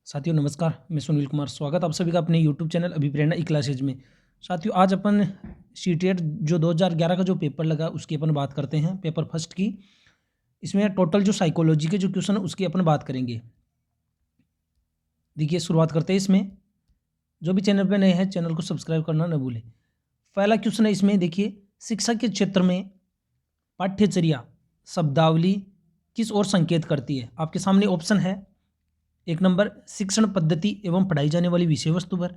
साथियों नमस्कार, मैं सुनील कुमार। स्वागत आप सभी का अपने यूट्यूब चैनल अभिप्रेरणा ई क्लासेज में। साथियों आज अपन सीटेट जो 2011 का जो पेपर लगा उसकी अपन बात करते हैं, पेपर फर्स्ट की। इसमें टोटल जो साइकोलॉजी के जो क्वेश्चन है उसकी अपन बात करेंगे। देखिए शुरुआत करते हैं इसमें। जो भी चैनल पे नए हैं चैनल को सब्सक्राइब करना न भूलें। पहला क्वेश्चन है इसमें, देखिए शिक्षा के क्षेत्र में पाठ्यचर्या शब्दावली किस ओर संकेत करती है। आपके सामने ऑप्शन है। एक नंबर शिक्षण पद्धति एवं पढ़ाई जाने वाली विषय वस्तु पर।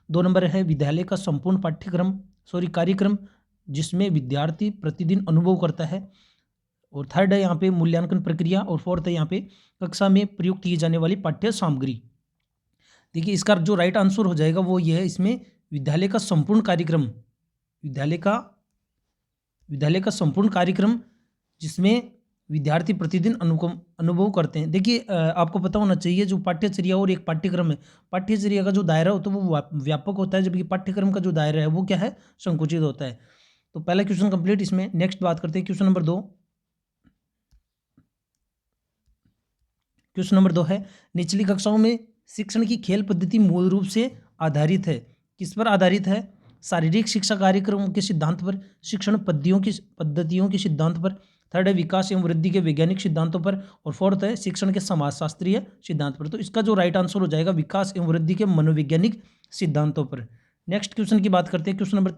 दो नंबर है विद्यालय का संपूर्ण कार्यक्रम जिसमें विद्यार्थी प्रतिदिन अनुभव करता है। और थर्ड है यहाँ पे मूल्यांकन प्रक्रिया। और फोर्थ है यहाँ पे कक्षा में प्रयुक्त की जाने वाली पाठ्य सामग्री। देखिए इसका जो राइट आंसर हो जाएगा वो ये है, इसमें विद्यालय का संपूर्ण कार्यक्रम। विद्यालय का संपूर्ण कार्यक्रम जिसमें विद्यार्थी प्रतिदिन अनुभव करते हैं। देखिए आपको पता होना चाहिए जो पाठ्यचर्या और एक पाठ्यक्रम है, पाठ्यचर्या का जो दायरा होता है वो व्यापक होता है, जबकि पाठ्यक्रम का जो दायरा है वो क्या है, संकुचित होता है। तो पहला क्वेश्चन कंप्लीट। इसमें नेक्स्ट बात करते हैं क्वेश्चन नंबर 2। क्वेश्चन नंबर 2 है निचली कक्षाओं में शिक्षण की खेल पद्धति मूल रूप से आधारित है। किस पर आधारित है? शारीरिक शिक्षा कार्यक्रमों के सिद्धांत पर, शिक्षण पद्धतियों के सिद्धांत पर। थर्ड है विकास एवं वृद्धि के वैज्ञानिक सिद्धांतों पर। और फोर्थ है शिक्षण के समाजशास्त्रीय सिद्धांत पर। तो इसका जो राइट आंसर हो जाएगा विकास एवं वृद्धि के मनोवैज्ञानिक सिद्धांतों पर। नेक्स्ट क्वेश्चन की बात करते हैं। Question number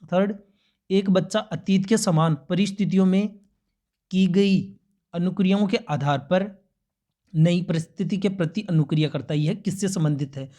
3। एक बच्चा अतीत के समान परिस्थितियों में की गई अनुक्रियाओं के आधार पर नई परिस्थिति के प्रति अनुक्रिया करता है। यह किससे संबंधित है?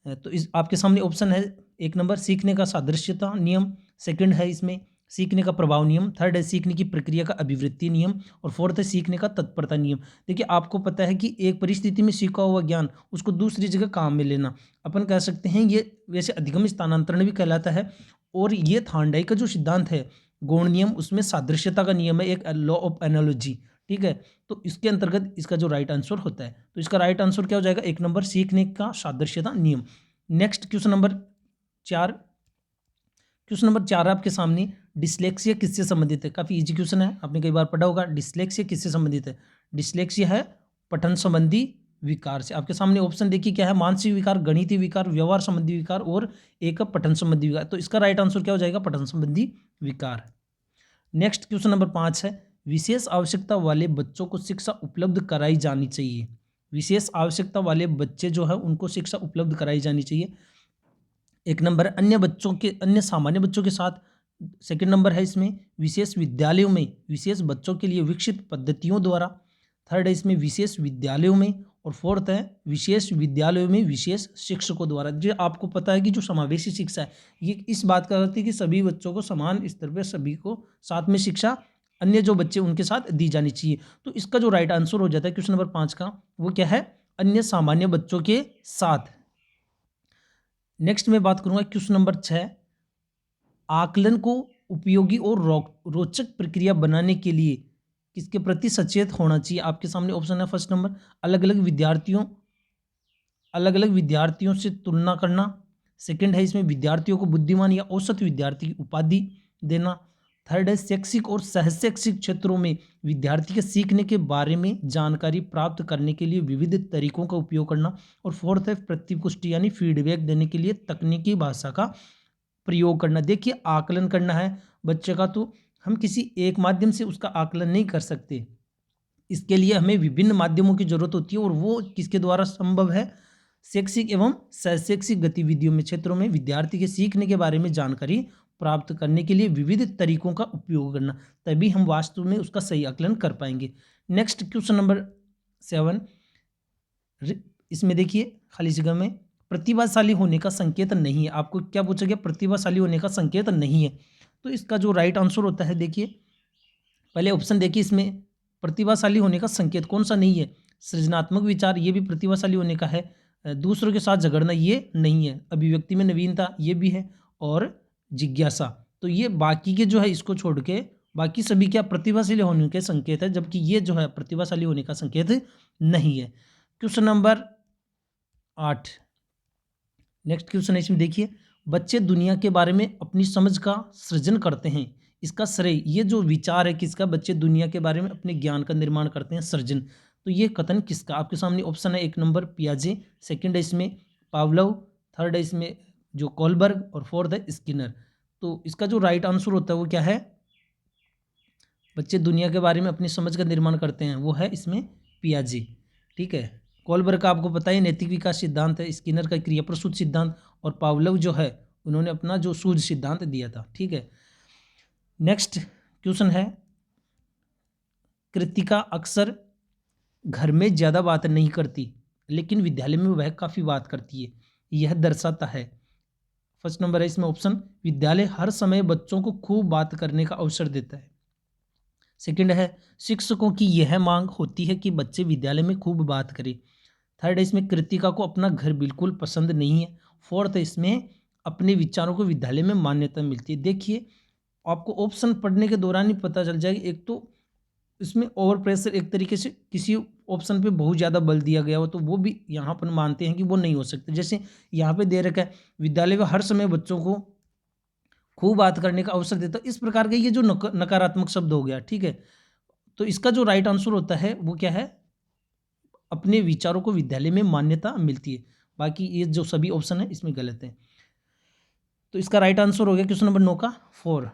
तो इस आपके सामने ऑप्शन है। एक नंबर सीखने का सादृश्यता नियम। सेकंड है इसमें सीखने का प्रभाव नियम। थर्ड है सीखने की प्रक्रिया का अभिवृत्ति नियम। और फोर्थ है सीखने का तत्परता नियम। देखिए आपको पता है कि एक परिस्थिति में सीखा हुआ ज्ञान उसको दूसरी जगह काम में लेना, अपन कह सकते हैं ये वैसे अधिगम स्थानांतरण भी कहलाता है। और ये थांडाई का जो सिद्धांत है गौण नियम, उसमें सादृश्यता का नियम है, एक लॉ ऑफ एनालॉजी। ठीक है, तो इसके अंतर्गत इसका जो राइट आंसर होता है, तो इसका राइट आंसर क्या हो जाएगा? एक नंबर सीखने का सादृश्यता नियम। Next question number 4। Question number 4 आपके सामने डिस्लेक्सिया किससे संबंधित है। काफी इजी क्वेश्चन है, आपने कई बार पढ़ा होगा। डिस्लेक्सिया किससे संबंधित है? डिस्लेक्सिया है पठन संबंधी विकार से। आपके सामने ऑप्शन देखिए क्या है, मानसिक विकार, गणितीय विकार, व्यवहार संबंधी विकार और एक पठन संबंधी विकार। तो इसका राइट आंसर क्या हो जाएगा? पठन संबंधी विकार। नेक्स्ट क्वेश्चन नंबर 5 है विशेष आवश्यकता वाले बच्चों को शिक्षा उपलब्ध कराई जानी चाहिए। विशेष आवश्यकता वाले बच्चे जो है उनको शिक्षा उपलब्ध कराई जानी चाहिए। एक नंबर अन्य सामान्य बच्चों के साथ। सेकंड नंबर है इसमें विशेष विद्यालयों में विशेष बच्चों के लिए विकसित पद्धतियों द्वारा। थर्ड है इसमें विशेष विद्यालयों में। और फोर्थ है विशेष विद्यालयों में विशेष शिक्षकों द्वारा। जो आपको पता है कि जो समावेशी शिक्षा है ये इस बात का करती है कि सभी बच्चों को समान स्तर पर सभी को साथ में शिक्षा अन्य जो बच्चे उनके साथ दी जानी चाहिए। तो इसका जो राइट आंसर हो जाता है क्वेश्चन नंबर 5 का, वो क्या है? अन्य सामान्य बच्चों के साथ। नेक्स्ट मैं बात करूंगा क्वेश्चन नंबर 6। आकलन को उपयोगी और रोचक प्रक्रिया बनाने के लिए किसके प्रति सचेत होना चाहिए। आपके सामने ऑप्शन है। फर्स्ट नंबर अलग अलग विद्यार्थियों से तुलना करना। सेकंड है इसमें विद्यार्थियों को बुद्धिमान या औसत विद्यार्थी की उपाधि देना। थर्ड है शैक्षिक और सहशैक्षिक क्षेत्रों में विद्यार्थी के सीखने के बारे में जानकारी प्राप्त करने के लिए विविध तरीकों का उपयोग करना। और फोर्थ है प्रतिपुष्टि यानी फीडबैक देने के लिए तकनीकी भाषा का प्रयोग करना। देखिए आकलन करना है बच्चे का, तो हम किसी एक माध्यम से उसका आकलन नहीं कर सकते। इसके लिए हमें विभिन्न माध्यमों की जरूरत होती है और वो किसके द्वारा संभव है? शैक्षिक एवं सहशैक्षिक गतिविधियों में क्षेत्रों में विद्यार्थी के सीखने के बारे में जानकारी प्राप्त करने के लिए विविध तरीकों का उपयोग करना, तभी हम वास्तव में उसका सही आकलन कर पाएंगे। Next question number 7। इसमें देखिए खाली जगह में प्रतिभाशाली होने का संकेत नहीं है। आपको क्या पूछा गया? प्रतिभाशाली होने का संकेत नहीं है। तो इसका जो राइट आंसर होता है, देखिए पहले ऑप्शन देखिए इसमें प्रतिभाशाली होने का संकेत कौन सा नहीं है? सृजनात्मक विचार, ये भी प्रतिभाशाली होने का है। दूसरों के साथ झगड़ना ये नहीं है। अभिव्यक्ति में नवीनता ये भी है। और जिज्ञासा, तो ये बाकी के जो है इसको छोड़ के बाकी सभी क्या प्रतिभाशाली होने के संकेत है, जबकि ये जो है प्रतिभाशाली होने का संकेत नहीं है। Question number 8। नेक्स्ट क्वेश्चन है इसमें देखिए बच्चे दुनिया के बारे में अपनी समझ का सृजन करते हैं। इसका श्रेय, ये जो विचार है किसका? बच्चे दुनिया के बारे में अपने ज्ञान का निर्माण करते हैं, सृजन। तो ये कथन किसका? आपके सामने ऑप्शन है, एक नंबर पियाजे, सेकंड है इसमें पावलोव, थर्ड है इसमें जो कोलबर्ग, और फोर्थ है स्किनर। तो इसका जो राइट आंसर होता है वो क्या है? बच्चे दुनिया के बारे में अपनी समझ का निर्माण करते हैं, वो है इसमें पियाजे। ठीक है, कोलबर्ग का आपको पता ही नैतिक विकास सिद्धांत है, स्किनर का क्रिया प्रसूत सिद्धांत, और पावलोव जो है उन्होंने अपना जो सूझ सिद्धांत दिया था। ठीक है, नेक्स्ट क्वेश्चन है, कृतिका अक्सर घर में ज़्यादा बात नहीं करती लेकिन विद्यालय में वह काफ़ी बात करती है, यह दर्शाता है। फर्स्ट नंबर है इसमें ऑप्शन, विद्यालय हर समय बच्चों को खूब बात करने का अवसर देता है। सेकंड है, शिक्षकों की यह मांग होती है कि बच्चे विद्यालय में खूब बात करें। थर्ड है इसमें, कृतिका को अपना घर बिल्कुल पसंद नहीं है। फोर्थ है इसमें, अपने विचारों को विद्यालय में मान्यता मिलती है। देखिए, आपको ऑप्शन पढ़ने के दौरान ही पता चल जाएगा, एक तो इसमें ओवर प्रेशर एक तरीके से किसी ऑप्शन पे बहुत ज़्यादा बल दिया गया हो तो वो भी यहाँ पर मानते हैं कि वो नहीं हो सकते। जैसे यहाँ पे दे रखा है, विद्यालय में हर समय बच्चों को खूब बात करने का अवसर देता है, इस प्रकार का ये जो नकारात्मक शब्द हो गया। ठीक है, तो इसका जो राइट आंसर होता है वो क्या है? अपने विचारों को विद्यालय में मान्यता मिलती है। बाकी ये जो सभी ऑप्शन है इसमें गलत है। तो इसका राइट आंसर हो गया क्वेश्चन नंबर 9 का 4।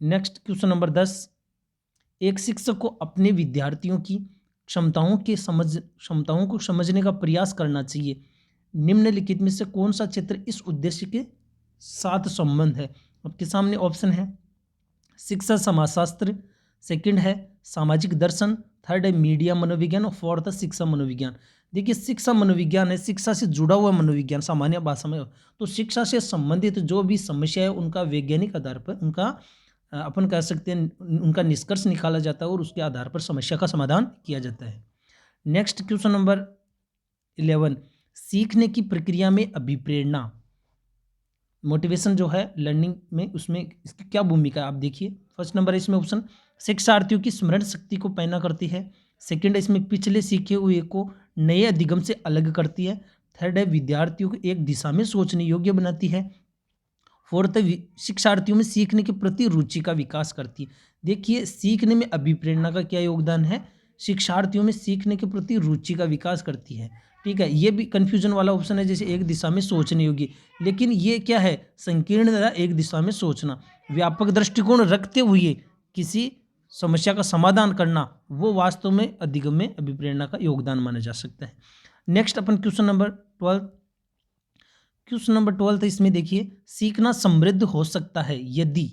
नेक्स्ट क्वेश्चन नंबर 10, एक शिक्षक को अपने विद्यार्थियों की क्षमताओं को समझने का प्रयास करना चाहिए। निम्नलिखित में से कौन सा क्षेत्र इस उद्देश्य के साथ संबंध है? आपके सामने ऑप्शन है, शिक्षा समाजशास्त्र, सेकंड है सामाजिक दर्शन, थर्ड है मीडिया मनोविज्ञान, और फोर्थ है शिक्षा मनोविज्ञान। देखिए, शिक्षा मनोविज्ञान है शिक्षा से जुड़ा हुआ मनोविज्ञान सामान्य भाषा में। तो शिक्षा से संबंधित जो भी समस्या है उनका वैज्ञानिक आधार पर उनका अपन कह सकते हैं उनका निष्कर्ष निकाला जाता है और उसके आधार पर समस्या का समाधान किया जाता है। नेक्स्ट क्वेश्चन नंबर 11, सीखने की प्रक्रिया में अभिप्रेरणा, मोटिवेशन जो है लर्निंग में, उसमें इसकी क्या भूमिका है? आप देखिए, फर्स्ट नंबर है इसमें ऑप्शन, शिक्षार्थियों की स्मरण शक्ति को पैना करती है। सेकंड है इसमें, पिछले सीखे हुए को नए अधिगम से अलग करती है। थर्ड है, विद्यार्थियों को एक दिशा में सोचने योग्य बनाती है। फोर्थ है, शिक्षार्थियों में सीखने के प्रति रुचि का विकास करती है। देखिए, सीखने में अभिप्रेरणा का क्या योगदान है? शिक्षार्थियों में सीखने के प्रति रुचि का विकास करती है। ठीक है, ये भी कन्फ्यूजन वाला ऑप्शन है, जैसे एक दिशा में सोचने योग्य, लेकिन ये क्या है? संकीर्ण एक दिशा में सोचना, व्यापक दृष्टिकोण रखते हुए किसी समस्या का समाधान करना, वो वास्तव में अधिगम में अभिप्रेरणा का योगदान माना जा सकता है। नेक्स्ट अपन क्वेश्चन नंबर 12 है, इसमें देखिए, सीखना समृद्ध हो सकता है यदि,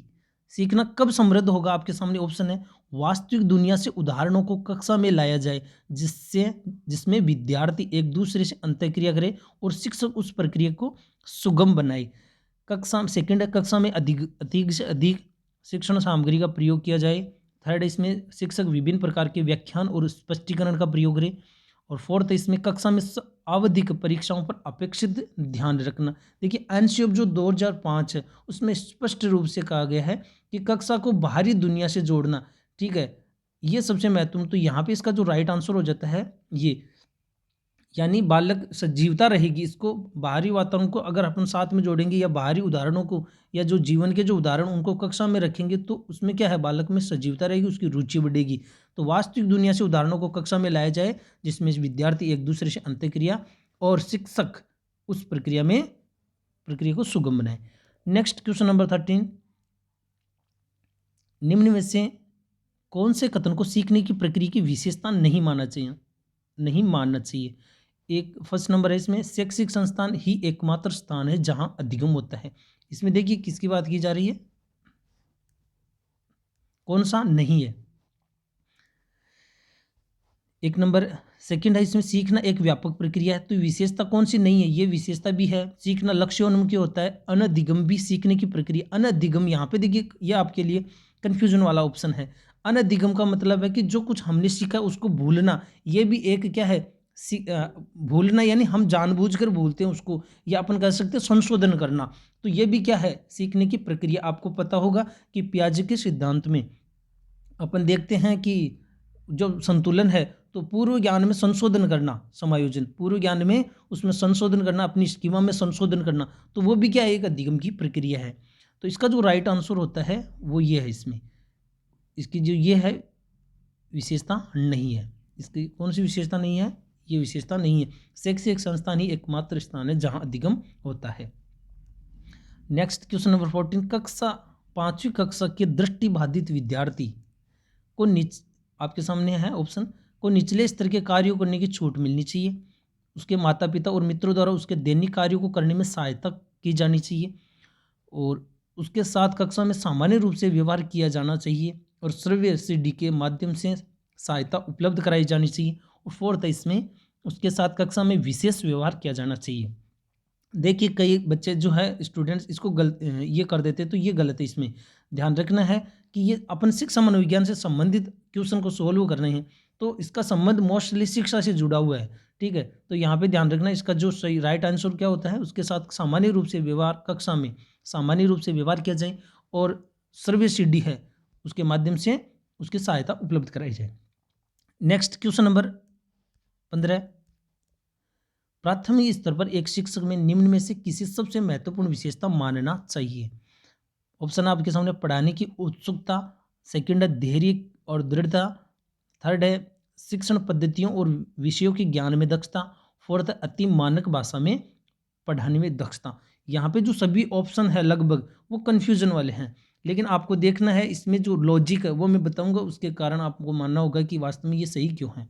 सीखना कब समृद्ध होगा? आपके सामने ऑप्शन है, वास्तविक दुनिया से उदाहरणों को कक्षा में लाया जाए जिसमें विद्यार्थी एक दूसरे से अंतःक्रिया करे और शिक्षक उस प्रक्रिया को सुगम बनाए। सेकंड है, कक्षा में अधिक से अधिक शिक्षण सामग्री का प्रयोग किया जाए। थर्ड है इसमें, शिक्षक विभिन्न प्रकार के व्याख्यान और स्पष्टीकरण का प्रयोग करे। और फोर्थ है इसमें, कक्षा में आवधिक परीक्षाओं पर अपेक्षित ध्यान रखना। देखिए, एनसीओ जो 2005 है उसमें स्पष्ट रूप से कहा गया है कि कक्षा को बाहरी दुनिया से जोड़ना। ठीक है, ये सबसे महत्वपूर्ण। तो यहाँ पे इसका जो राइट आंसर हो जाता है ये, यानी बालक सजीवता रहेगी, इसको बाहरी वातावरण को अगर अपन साथ में जोड़ेंगे या बाहरी उदाहरणों को या जो जीवन के जो उदाहरण उनको कक्षा में रखेंगे तो उसमें क्या है? बालक में सजीवता रहेगी, उसकी रुचि बढ़ेगी। तो वास्तविक दुनिया से उदाहरणों को कक्षा में लाया जाए जिसमें विद्यार्थी एक दूसरे से अंतःक्रिया और शिक्षक उस प्रक्रिया को सुगम बनाए। नेक्स्ट क्वेश्चन नंबर 13, निम्न में से कौन से कथन को सीखने की प्रक्रिया की विशेषता नहीं मानना चाहिए? एक फर्स्ट नंबर है इसमें, शैक्षिक संस्थान ही एकमात्र स्थान है जहां अधिगम होता है। इसमें देखिए किसकी बात की जा रही है, कौन सा नहीं है? एक नंबर। सेकंड है इसमें, सीखना एक व्यापक प्रक्रिया है, तो विशेषता कौन सी नहीं है? ये विशेषता भी है। सीखना लक्ष्योन्मुखी होता है। अनधिगम भी सीखने की प्रक्रिया। अनधिगम यहाँ पे देखिए, यह आपके लिए कन्फ्यूजन वाला ऑप्शन है। अनधिगम का मतलब है कि जो कुछ हमने सीखा उसको भूलना, ये भी एक क्या है? भूलना, यानी हम जानबूझकर भूलते हैं उसको, या अपन कह सकते हैं संशोधन करना। तो ये भी क्या है? सीखने की प्रक्रिया। आपको पता होगा कि पियाजे के सिद्धांत में अपन देखते हैं कि जो संतुलन है, तो पूर्व ज्ञान में संशोधन करना, समायोजन, पूर्व ज्ञान में उसमें संशोधन करना, अपनी स्कीमा में संशोधन करना, तो वो भी क्या है? एक अधिगम की प्रक्रिया है। तो इसका जो राइट आंसर होता है वो ये है, इसमें इसकी जो ये है विशेषता नहीं है। इसकी कौन सी विशेषता नहीं है? ये विशेषता नहीं है। शैक्षिक संस्थान ही एकमात्र स्थान है जहाँ अधिगम होता है। नेक्स्ट क्वेश्चन नंबर 14, कक्षा 5वीं कक्षा के दृष्टिबाधित विद्यार्थी को आपके सामने है ऑप्शन, को निचले स्तर के कार्यों करने की छूट मिलनी चाहिए, उसके माता पिता और मित्रों द्वारा उसके दैनिक कार्यों को करने में सहायता की जानी चाहिए, और उसके साथ कक्षा में सामान्य रूप से व्यवहार किया जाना चाहिए, और श्रव्य सीडी के माध्यम से सहायता उपलब्ध कराई जानी चाहिए, और फोर्थ इसमें उसके साथ कक्षा में विशेष व्यवहार किया जाना चाहिए। देखिए कई बच्चे जो है स्टूडेंट्स इसको ये कर देते, तो ये गलत है। इसमें ध्यान रखना है कि ये अपन शिक्षा मनोविज्ञान से संबंधित क्वेश्चन को सोल्व करने हैं, तो इसका संबंध मोस्टली शिक्षा से जुड़ा हुआ है, ठीक है। तो यहाँ पे ध्यान रखना, इसका जो सही राइट आंसर क्या होता है, उसके साथ सामान्य रूप से व्यवहार, कक्षा में सामान्य रूप से व्यवहार किया जाए, और सर्वे सीडी है उसके माध्यम से उसकी सहायता उपलब्ध कराई जाए। नेक्स्ट क्वेश्चन नंबर 15, प्राथमिक स्तर पर एक शिक्षक में निम्न में से किसी सबसे महत्वपूर्ण विशेषता मानना चाहिए। ऑप्शन आपके सामने, पढ़ाने की उत्सुकता, सेकंड है धैर्य और दृढ़ता, थर्ड है शिक्षण पद्धतियों और विषयों के ज्ञान में दक्षता, फोर्थ है अति मानक भाषा में पढ़ाने में दक्षता। यहाँ पे जो सभी ऑप्शन है लगभग वो कन्फ्यूजन वाले हैं, लेकिन आपको देखना है इसमें जो लॉजिक है वो मैं बताऊंगा, उसके कारण आपको मानना होगा कि वास्तव में ये सही क्यों है।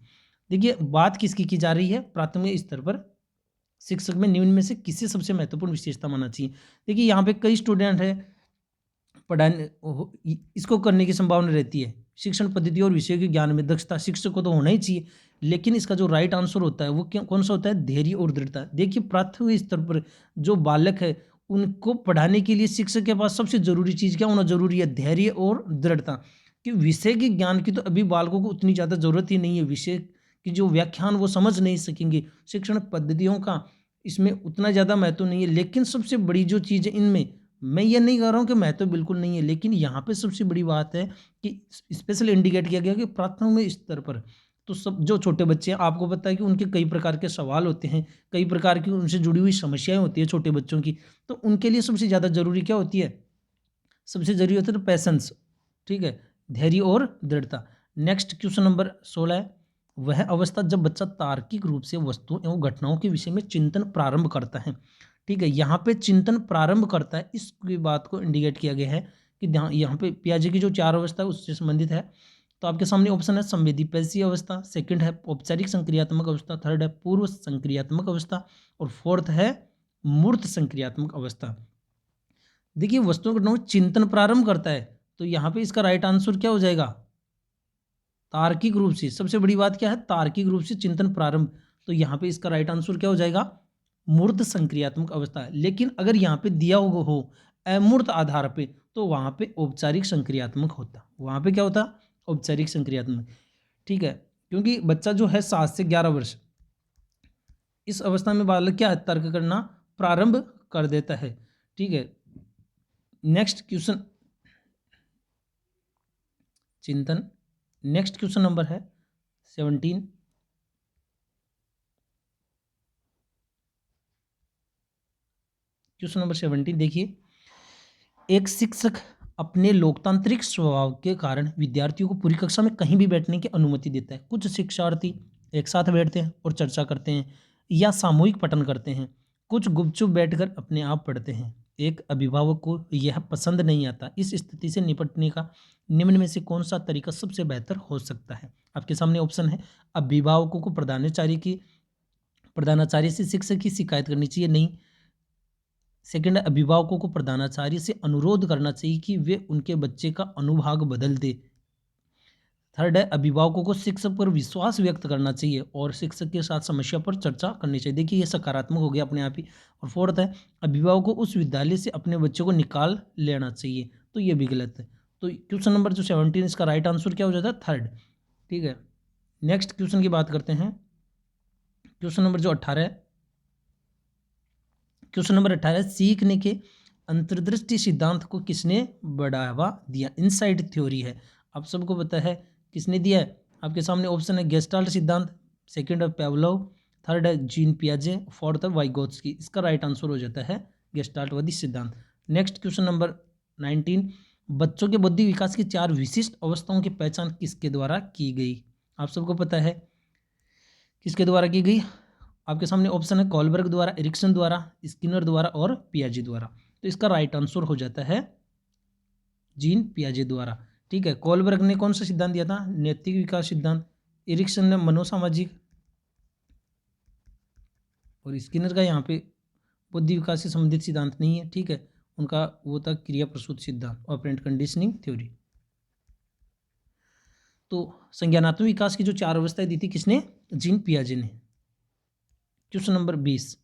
देखिए बात किसकी की जा रही है, प्राथमिक स्तर पर शिक्षक में निम्न में से किसी सबसे महत्वपूर्ण विशेषता मानना चाहिए। देखिए यहाँ पे कई स्टूडेंट है पढ़ाने इसको करने की संभावना रहती है, शिक्षण पद्धति और विषय के ज्ञान में दक्षता शिक्षक को तो होना ही चाहिए, लेकिन इसका जो राइट आंसर होता है वो कौन सा होता है, धैर्य और दृढ़ता। देखिए प्राथमिक स्तर पर जो बालक है उनको पढ़ाने के लिए शिक्षक के पास सबसे जरूरी चीज़ क्या होना जरूरी है, धैर्य और दृढ़ता। कि विषय के ज्ञान की तो अभी बालकों को उतनी ज़्यादा जरूरत ही नहीं है, विषय की जो व्याख्यान वो समझ नहीं सकेंगे, शिक्षण पद्धतियों का इसमें उतना ज़्यादा महत्व नहीं है। लेकिन सबसे बड़ी जो चीज़ है इनमें, मैं ये नहीं कह रहा हूँ कि महत्व बिल्कुल नहीं है, लेकिन यहाँ पे सबसे बड़ी बात है कि स्पेशल इंडिकेट किया गया कि प्राथमिक स्तर पर तो सब जो छोटे बच्चे हैं आपको पता है कि उनके कई प्रकार के सवाल होते हैं, कई प्रकार की उनसे जुड़ी हुई समस्याएं होती है छोटे बच्चों की, तो उनके लिए सबसे ज़्यादा जरूरी क्या होती है, सबसे जरूरी होता है तो पैसेंस, ठीक है, धैर्य और दृढ़ता। नेक्स्ट क्वेश्चन नंबर 16 है, वह अवस्था जब बच्चा तार्किक रूप से वस्तुओं एवं घटनाओं के विषय में चिंतन प्रारंभ करता है। ठीक है, यहाँ पे चिंतन प्रारंभ करता है, इसकी बात को इंडिकेट किया गया है कि यहाँ पे पियाजे की जो 4 अवस्था है उससे संबंधित है। तो आपके सामने ऑप्शन है संवेदी पैसिव अवस्था, सेकंड है औपचारिक संक्रियात्मक अवस्था, थर्ड है पूर्व संक्रियात्मक अवस्था, और फोर्थ है मूर्त संक्रियात्मक अवस्था। देखिए वस्तुओं घटनाओं में चिंतन प्रारंभ करता है, तो यहाँ पे इसका राइट आंसर क्या हो जाएगा, तार्किक रूप से। सबसे बड़ी बात क्या है, तार्किक रूप से चिंतन प्रारंभ, तो यहाँ पे इसका राइट आंसर क्या हो जाएगा, मूर्त संक्रियात्मक अवस्था है। लेकिन अगर यहाँ पे दिया हो अमूर्त आधार पे, तो वहाँ पे औपचारिक संक्रियात्मक होता, वहाँ पे क्या होता, औपचारिक संक्रियात्मक। ठीक है, क्योंकि बच्चा जो है 7 से 11 वर्ष, इस अवस्था में बालक क्या है, तर्क करना प्रारंभ कर देता है। ठीक है, नेक्स्ट क्वेश्चन चिंतन, नेक्स्ट क्वेश्चन नंबर है 17। क्वेश्चन नंबर 17 देखिए, एक शिक्षक अपने लोकतांत्रिक स्वभाव के कारण विद्यार्थियों को पूरी कक्षा में कहीं भी बैठने की अनुमति देता है। कुछ शिक्षार्थी एक साथ बैठते हैं और चर्चा करते हैं या सामूहिक पठन करते हैं, कुछ गुपचुप बैठकर अपने आप पढ़ते हैं। एक अभिभावक को यह पसंद नहीं आता। इस स्थिति से निपटने का निम्न में से कौन सा तरीका सबसे बेहतर हो सकता है। आपके सामने ऑप्शन है, अभिभावकों को प्रधानाचार्य से शिक्षक की शिकायत करनी चाहिए, नहीं। सेकंड है, अभिभावकों को प्रधानाचार्य से अनुरोध करना चाहिए कि वे उनके बच्चे का अनुभाग बदल दे। थर्ड है, अभिभावकों को शिक्षक पर विश्वास व्यक्त करना चाहिए और शिक्षक के साथ समस्या पर चर्चा करनी चाहिए। देखिए ये सकारात्मक हो गया अपने आप ही। और फोर्थ है, अभिभावकों को उस विद्यालय से अपने बच्चे को निकाल लेना चाहिए, तो ये भी गलत है। तो क्वेश्चन नंबर जो 17 इसका राइट आंसर क्या हो जाता है, थर्ड। ठीक है, नेक्स्ट क्वेश्चन की बात करते हैं। क्वेश्चन नंबर जो 18 है, क्वेश्चन नंबर 18, सीखने के अंतर्दृष्टि सिद्धांत को किसने बढ़ावा दिया। इनसाइट थ्योरी है, आप सबको पता है किसने दिया है। आपके सामने ऑप्शन है गेस्टाल्ट सिद्धांत, सेकंड है पेवलोव, थर्ड है जीन पियाजे, फोर्थ है वाइगोत्स्की। इसका राइट आंसर हो जाता है गेस्टाल्टवादी सिद्धांत। नेक्स्ट क्वेश्चन नंबर 19, बच्चों के बौद्धिक विकास की 4 विशिष्ट अवस्थाओं की पहचान किसके द्वारा की गई। आप सबको पता है किसके द्वारा की गई? आपके सामने ऑप्शन है कॉलबर्ग द्वारा, एरिक्सन द्वारा, स्किनर द्वारा और पियाजे द्वारा। तो इसका राइट आंसर हो जाता है जीन पियाजे द्वारा। ठीक है, कॉलबर्ग ने कौन सा सिद्धांत दिया था? नैतिक विकास सिद्धांत। एरिक्सन ने मनोसामाजिक, और स्किनर का यहाँ पे बुद्धि विकास से संबंधित सिद्धांत नहीं है। ठीक है, उनका वो था क्रिया प्रसूत सिद्धांत, ऑपरेंट कंडीशनिंग थ्योरी। तो संज्ञानात्मक विकास की जो 4 अवस्थाएं दी थी किसने? जीन पियाजे ने। क्वेश्चन नंबर 20,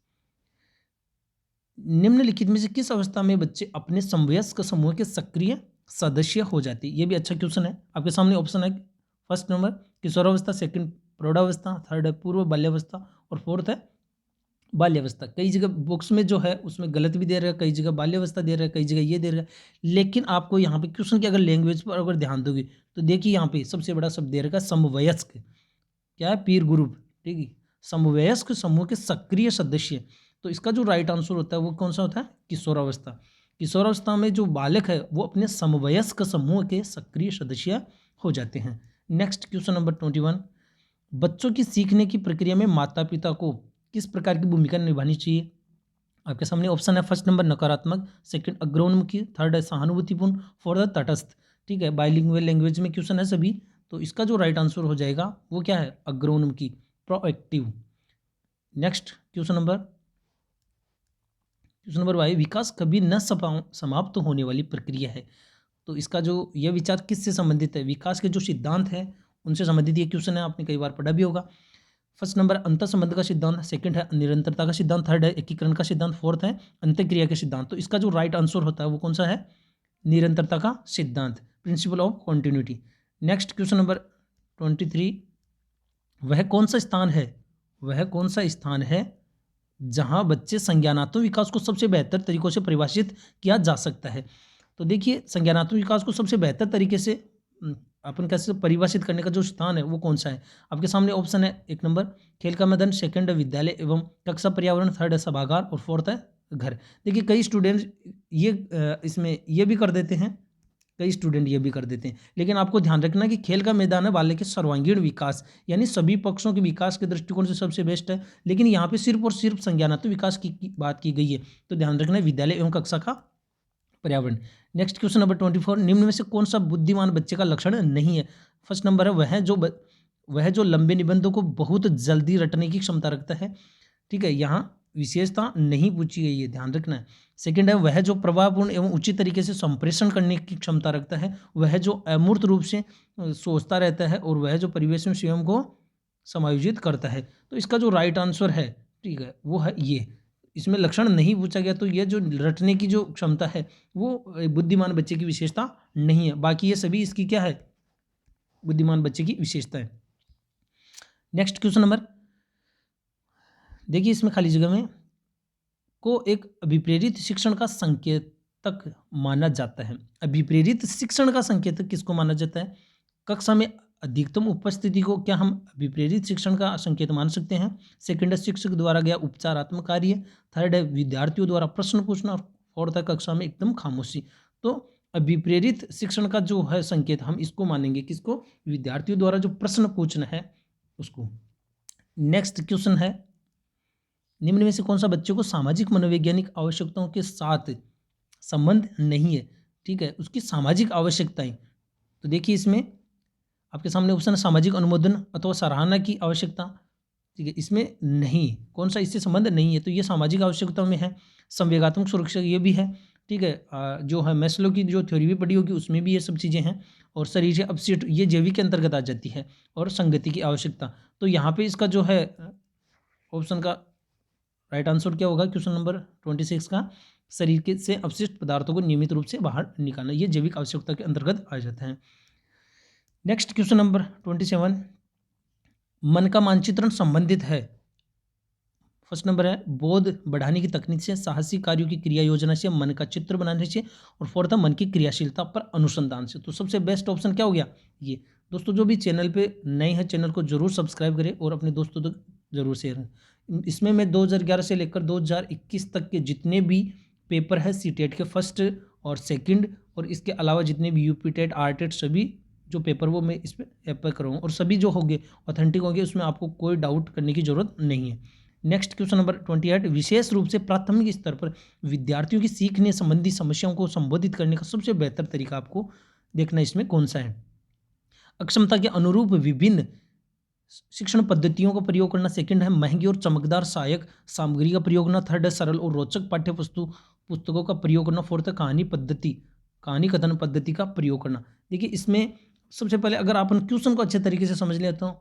निम्नलिखित में से किस अवस्था में बच्चे अपने समवयस्क समूह के सक्रिय सदस्य हो जाते हैं? ये भी अच्छा क्वेश्चन है। आपके सामने ऑप्शन है फर्स्ट नंबर किशोरावस्था, सेकंड प्रौढ़ावस्था, थर्ड है पूर्व बाल्यावस्था और फोर्थ है बाल्यावस्था। कई जगह बुक्स में जो है उसमें गलत भी दे रहा है, कई जगह बाल्यावस्था दे रहा है, कई जगह ये दे रहा है। लेकिन आपको यहाँ पे क्वेश्चन की अगर लैंग्वेज पर अगर ध्यान दोगे तो देखिए यहाँ पे सबसे बड़ा शब्द दे रखा है समवयस्क। क्या है? पीर ग्रुप। ठीक है, समवयस्क समूह के सक्रिय सदस्य। तो इसका जो राइट आंसर होता है वो कौन सा होता है? किशोरावस्था। किशोरावस्था में जो बालक है वो अपने समवयस्क समूह के सक्रिय सदस्य हो जाते हैं। नेक्स्ट क्वेश्चन नंबर 21, बच्चों की सीखने की प्रक्रिया में माता पिता को किस प्रकार की भूमिका निभानी चाहिए? आपके सामने ऑप्शन है फर्स्ट नंबर नकारात्मक, सेकंड अग्रोन्मुखी, थर्ड है सहानुभूतिपूर्ण, फोर्थ है तटस्थ। ठीक है, बाइलिंगुअल लैंग्वेज में क्वेश्चन है सभी। तो इसका जो राइट आंसर हो जाएगा वो क्या है? अग्रोन्मुखी, proactive. Next question number Y, विकास कभी न समाप्त होने वाली प्रक्रिया है। तो इसका जो यह विचार किससे संबंधित है? विकास के जो सिद्धांत हैं उनसे संबंधित ये क्वेश्चन है, आपने कई बार पढ़ा भी होगा। फर्स्ट नंबर अंतर संबंध का सिद्धांत, सेकंड है निरंतरता का सिद्धांत, थर्ड है एकीकरण का सिद्धांत, फोर्थ है अंतःक्रिया के सिद्धांत। तो इसका जो राइट आंसर होता है वो कौन सा है? निरंतरता का सिद्धांत, principle of continuity. Next question number 23, वह कौन सा स्थान है जहां बच्चे संज्ञानात्मक विकास को सबसे बेहतर तरीकों से परिभाषित किया जा सकता है? तो देखिए संज्ञानात्मक विकास को सबसे बेहतर तरीके से अपन कैसे परिभाषित करने का जो स्थान है वो कौन सा है? आपके सामने ऑप्शन है एक नंबर खेल का मैदान, सेकंड है विद्यालय एवं कक्षा पर्यावरण, थर्ड है सभागार और फोर्थ है घर। देखिए कई स्टूडेंट्स ये इसमें ये भी कर देते हैं, लेकिन आपको ध्यान रखना कि खेल का मैदान है बालक के सर्वांगीण विकास यानी सभी पक्षों के विकास के दृष्टिकोण से सबसे बेस्ट है। लेकिन यहाँ पे सिर्फ और सिर्फ संज्ञानात्मक विकास की बात की गई है, तो ध्यान रखना विद्यालय एवं कक्षा का पर्यावरण। नेक्स्ट क्वेश्चन नंबर 24, निम्न में से कौन सा बुद्धिमान बच्चे का लक्षण नहीं है? फर्स्ट नंबर है वह जो लंबे निबंधों को बहुत जल्दी रटने की क्षमता रखता है। ठीक है, यहाँ विशेषता नहीं पूछी गई है, ध्यान रखना है। सेकंड है वह जो प्रभावपूर्ण एवं उचित तरीके से संप्रेषण करने की क्षमता रखता है, वह जो अमूर्त रूप से सोचता रहता है और वह जो परिवेश में स्वयं को समायोजित करता है। तो इसका जो राइट आंसर है, ठीक है, वो है ये। इसमें लक्षण नहीं पूछा गया, तो ये जो रटने की जो क्षमता है वो बुद्धिमान बच्चे की विशेषता नहीं है। बाकी ये सभी इसकी क्या है? बुद्धिमान बच्चे की विशेषता है। नेक्स्ट क्वेश्चन नंबर, देखिए इसमें खाली जगह में को एक अभिप्रेरित शिक्षण का संकेतक माना जाता है। अभिप्रेरित शिक्षण का संकेतक किसको माना जाता है? कक्षा में अधिकतम उपस्थिति को क्या हम अभिप्रेरित शिक्षण का संकेत मान सकते हैं? सेकंड है शिक्षक द्वारा गया उपचारात्मक कार्य, थर्ड है विद्यार्थियों द्वारा प्रश्न पूछना, और फोर्थ है कक्षा में एकदम खामोशी। तो अभिप्रेरित शिक्षण का जो है संकेत हम इसको मानेंगे, किसको? विद्यार्थियों द्वारा जो प्रश्न पूछना है उसको। नेक्स्ट क्वेश्चन है, निम्न में से कौन सा बच्चे को सामाजिक मनोवैज्ञानिक आवश्यकताओं के साथ संबंध नहीं है? ठीक है, उसकी सामाजिक आवश्यकताएं। तो देखिए इसमें आपके सामने ऑप्शन है सामाजिक अनुमोदन अथवा सराहना की आवश्यकता। ठीक है, इसमें नहीं, कौन सा इससे संबंध नहीं है, तो ये सामाजिक आवश्यकताओं में है। संवेगात्मक सुरक्षा ये भी है। ठीक है, जो है मैस्लो की जो थ्योरी भी पढ़ी होगी उसमें भी ये सब चीज़ें हैं। और शरीर से अपशिष्ट ये जैविक के अंतर्गत आ जाती है। और संगति की आवश्यकता, तो यहाँ पे इसका जो है ऑप्शन का राइट आंसर क्या होगा? क्वेश्चन नंबर 26 का शरीर के से अपशिष्ट पदार्थों को नियमित रूप से बाहर निकालना, ये जैविक आवश्यकता के अंतर्गत आ जाता है। नेक्स्ट क्वेश्चन नंबर 27, मन का मानचित्रण संबंधित है। फर्स्ट नंबर है बोध बढ़ाने की तकनीक से, साहसिक कार्यों की क्रिया योजना से, मन का चित्र बनाने से, और फोर्थ है मन की क्रियाशीलता पर अनुसंधान से। तो सबसे बेस्ट ऑप्शन क्या हो गया? ये। दोस्तों जो भी चैनल पे नए हैं चैनल को जरूर सब्सक्राइब करें और अपने दोस्तों तक जरूर शेयर करें। इसमें मैं 2011 से लेकर 2021 तक के जितने भी पेपर है सीटेट के फर्स्ट और सेकंड और इसके अलावा जितने भी यूपी टेट, आर टेट सभी जो पेपर वो मैं इस पर ऐप पर करूँगा और सभी जो होंगे ऑथेंटिक होंगे, उसमें आपको कोई डाउट करने की ज़रूरत नहीं है। नेक्स्ट क्वेश्चन नंबर 28, विशेष रूप से प्राथमिक स्तर पर विद्यार्थियों की सीखने संबंधी समस्याओं को संबोधित करने का सबसे बेहतर तरीका आपको देखना इसमें कौन सा है। अक्षमता के अनुरूप विभिन्न शिक्षण पद्धतियों का प्रयोग करना। सेकंड है महंगी और चमकदार सहायक सामग्री का प्रयोग करना। थर्ड है सरल और रोचक पाठ्य पुस्तकों का प्रयोग करना। फोर्थ है कहानी कथन पद्धति का प्रयोग करना। देखिए इसमें सबसे पहले अगर अपन क्वेश्चन को अच्छे तरीके से समझ लें तो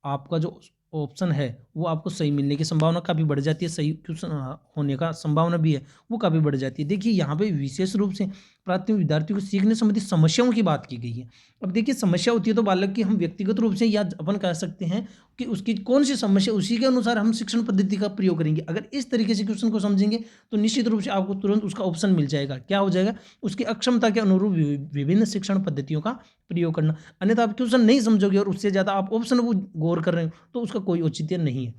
आपका जो ऑप्शन है वो आपको सही मिलने की संभावना काफ़ी बढ़ जाती है, सही क्वेश्चन होने का संभावना भी है वो काफ़ी बढ़ जाती है। देखिए यहाँ पे विशेष रूप से प्राथमिक विद्यार्थियों को सीखने संबंधी समस्याओं की बात की गई है। अब देखिए समस्या होती है तो बालक की हम व्यक्तिगत रूप से या अपन कह सकते हैं कि उसकी कौन सी समस्या, उसी के अनुसार हम शिक्षण पद्धति का प्रयोग करेंगे। अगर इस तरीके से क्वेश्चन को समझेंगे तो निश्चित रूप से आपको तुरंत उसका ऑप्शन मिल जाएगा। क्या हो जाएगा? उसकी अक्षमता के अनुरूप विभिन्न शिक्षण पद्धतियों का प्रयोग करना। अन्यथा आप क्वेश्चन नहीं समझोगे और उससे ज़्यादा आप ऑप्शन वो गौर कर रहे हो तो उसका कोई औचित्य नहीं है।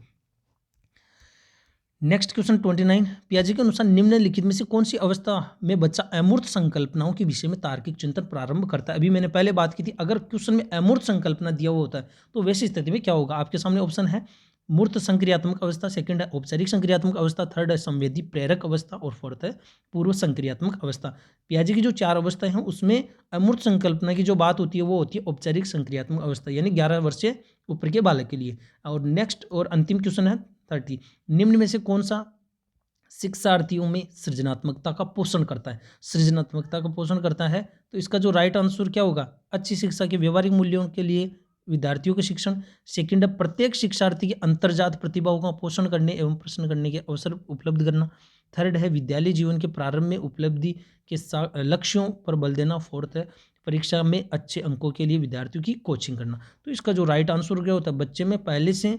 नेक्स्ट क्वेश्चन 29, पियाजे के अनुसार निम्नलिखित में से कौन सी अवस्था में बच्चा अमूर्त संकल्पनाओं के विषय में तार्किक चिंतन प्रारंभ करता है? अभी मैंने पहले बात की थी, अगर क्वेश्चन में अमूर्त संकल्पना दिया हुआ होता है तो वैसी स्थिति में क्या होगा? आपके सामने ऑप्शन है मूर्त संक्रियात्मक अवस्था, सेकंड है औपचारिक संक्रियात्मक अवस्था, थर्ड है संवेदी प्रेरक अवस्था और फोर्थ है पूर्व संक्रियात्मक अवस्था। पियाजे की जो 4 अवस्थाएं हैं उसमें अमूर्त संकल्पना की जो बात होती है वो होती है औपचारिक संक्रियात्मक अवस्था, यानी 11 वर्ष से ऊपर के बालक के लिए। और नेक्स्ट और अंतिम क्वेश्चन है 30, निम्न में से कौन सा शिक्षार्थियों में सृजनात्मकता का पोषण करता है? सृजनात्मकता का पोषण करता है तो इसका जो राइट आंसर क्या होगा? अच्छी शिक्षा के व्यवहारिक मूल्यों के लिए विद्यार्थियों के शिक्षण। सेकंड है प्रत्येक शिक्षार्थी की अंतर्जात प्रतिभाओं का पोषण करने एवं प्रश्न करने के अवसर उपलब्ध करना। थर्ड है विद्यालय जीवन के प्रारंभ में उपलब्धि के लक्ष्यों पर बल देना। फोर्थ है परीक्षा में अच्छे अंकों के लिए विद्यार्थियों की कोचिंग करना। तो इसका जो राइट आंसर क्या होता है? बच्चे में पहले से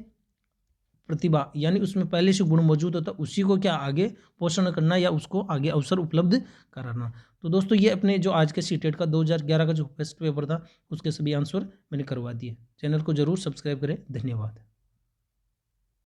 प्रतिभा यानी उसमें पहले से गुण मौजूद होता है, उसी को क्या आगे पोषण करना या उसको आगे अवसर उपलब्ध कराना। तो दोस्तों ये अपने जो आज के सीटेट का 2011 का जो फर्स्ट पेपर था उसके सभी आंसर मैंने करवा दिए। चैनल को जरूर सब्सक्राइब करें। धन्यवाद।